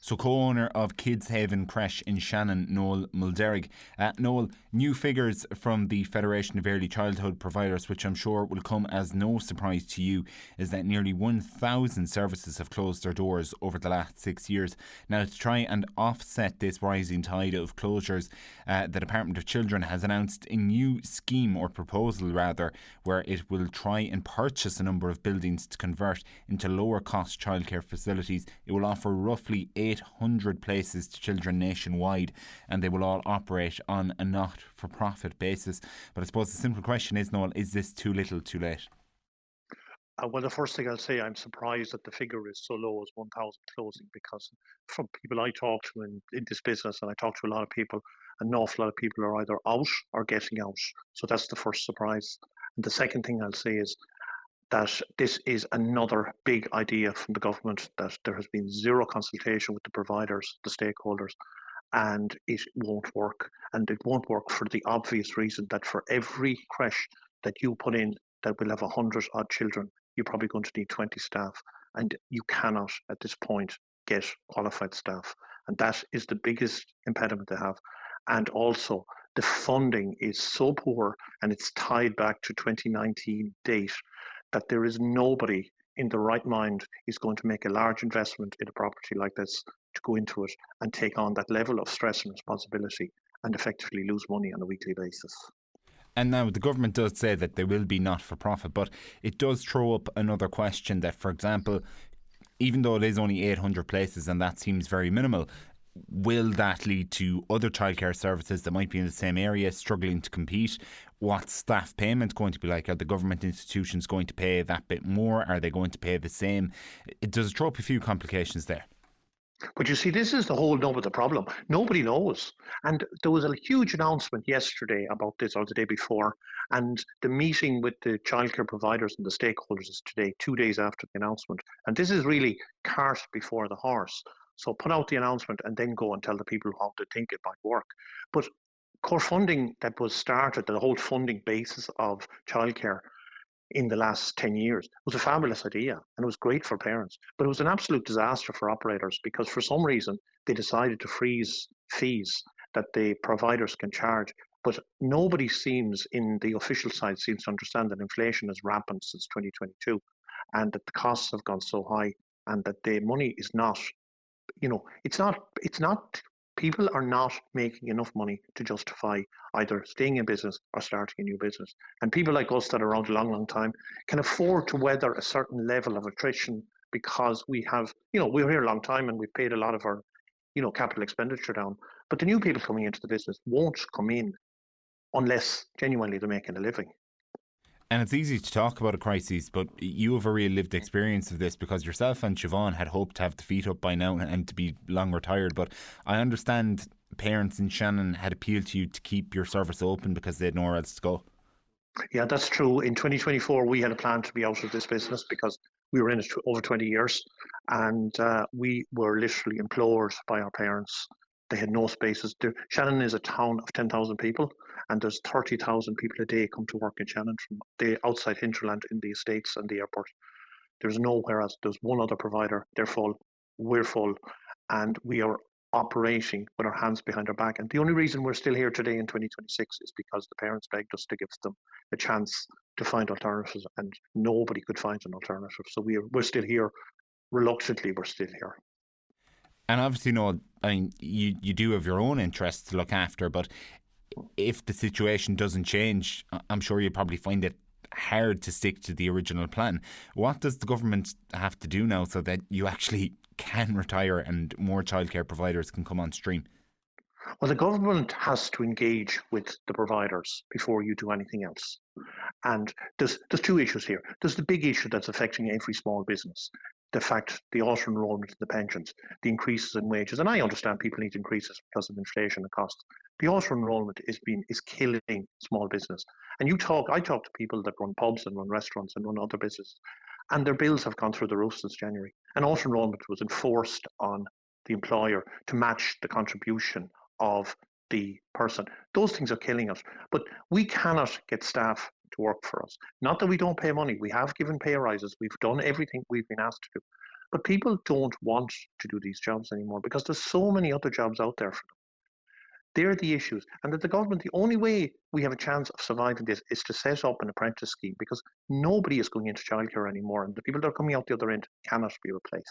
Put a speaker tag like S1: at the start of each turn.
S1: So co-owner of Kidz Haven Creche in Shannon Noel Mulderrig. Noel, new figures from the Federation of Early Childhood Providers, which I'm sure will come as no surprise to you, is that nearly 1,000 services have closed their doors over the last 6 years. Now, to try and offset this rising tide of closures, the Department of Children has announced a new scheme, or proposal rather, where it will try and purchase a number of buildings to convert into lower cost childcare facilities. It will offer roughly 800 places to children nationwide, and they will all operate on a not-for-profit basis. But I suppose the simple question is, Noel, is this too little too late?
S2: Well, the first thing I'll say, I'm surprised that the figure is so low as 1,000 closing, because from people I talk to in this business, and I talk to a lot of people, an awful lot of people are either out or getting out. So that's the first surprise. And the second thing I'll say is that this is another big idea from the government, that there has been zero consultation with the providers, the stakeholders, and it won't work. And it won't work for the obvious reason that for every creche that you put in that will have 100 odd children, you're probably going to need 20 staff. And you cannot, at this point, get qualified staff. And that is the biggest impediment they have. And also, the funding is so poor, and it's tied back to 2019 date, that there is nobody in the right mind is going to make a large investment in a property like this to go into it and take on that level of stress and responsibility and effectively lose money on a weekly basis.
S1: And now the government does say that they will be not-for-profit, but it does throw up another question that, for example, even though it is only 800 places and that seems very minimal, will that lead to other childcare services that might be in the same area struggling to compete? What's staff payment going to be like? Are the government institutions going to pay that bit more? Are they going to pay the same? It does throw up a few complications there.
S2: But you see, this is the whole nub of the problem. Nobody knows. And there was a huge announcement yesterday about this, or the day before. And the meeting with the childcare providers and the stakeholders is today, 2 days after the announcement. And this is really cart before the horse. So put out the announcement and then go and tell the people how to think it might work. But core funding that was started, the whole funding basis of childcare in the last 10 years, was a fabulous idea, and it was great for parents. But it was an absolute disaster for operators, because for some reason they decided to freeze fees that the providers can charge. But nobody seems, in the official side, seems to understand that inflation is rampant since 2022, and that the costs have gone so high, and that the money is not, it's not, people are not making enough money to justify either staying in business or starting a new business. And people like us that are around a long, long time can afford to weather a certain level of attrition, because we have, we're here a long time and we've paid a lot of our, capital expenditure down. But the new people coming into the business won't come in unless genuinely they're making a living.
S1: And it's easy to talk about a crisis, but you have a real lived experience of this, because yourself and Siobhan had hoped to have the feet up by now and to be long retired. But I understand parents in Shannon had appealed to you to keep your service open because they had nowhere else to go.
S2: Yeah, that's true. In 2024, we had a plan to be out of this business because we were in it over 20 years, and we were literally implored by our parents. They had no spaces. Shannon is a town of 10,000 people, and there's 30,000 people a day come to work in Shannon from the outside hinterland in the estates and the airport. There's nowhere else. There's one other provider. They're full. We're full. And we are operating with our hands behind our back. And the only reason we're still here today in 2026 is because the parents begged us to give them a chance to find alternatives, and nobody could find an alternative. So we're still here. Reluctantly, we're still here.
S1: And obviously, you do have your own interests to look after, but if the situation doesn't change, I'm sure you probably find it hard to stick to the original plan. What does the government have to do now so that you actually can retire and more childcare providers can come on stream?
S2: Well, the government has to engage with the providers before you do anything else. And there's two issues here. There's the big issue that's affecting every small business. The fact, the auto-enrollment in the pensions, the increases in wages. And I understand people need increases because of inflation and costs. The auto-enrollment is killing small business. And I talk to people that run pubs and run restaurants and run other businesses, and their bills have gone through the roof since January. And auto-enrollment was enforced on the employer to match the contribution of the person. Those things are killing us. But we cannot get staff to work for us. Not that we don't pay money. We have given pay rises. We've done everything we've been asked to do. But people don't want to do these jobs anymore because there's so many other jobs out there for them. They're the issues. And that the government, the only way we have a chance of surviving this is to set up an apprentice scheme, because nobody is going into childcare anymore, and the people that are coming out the other end cannot be replaced.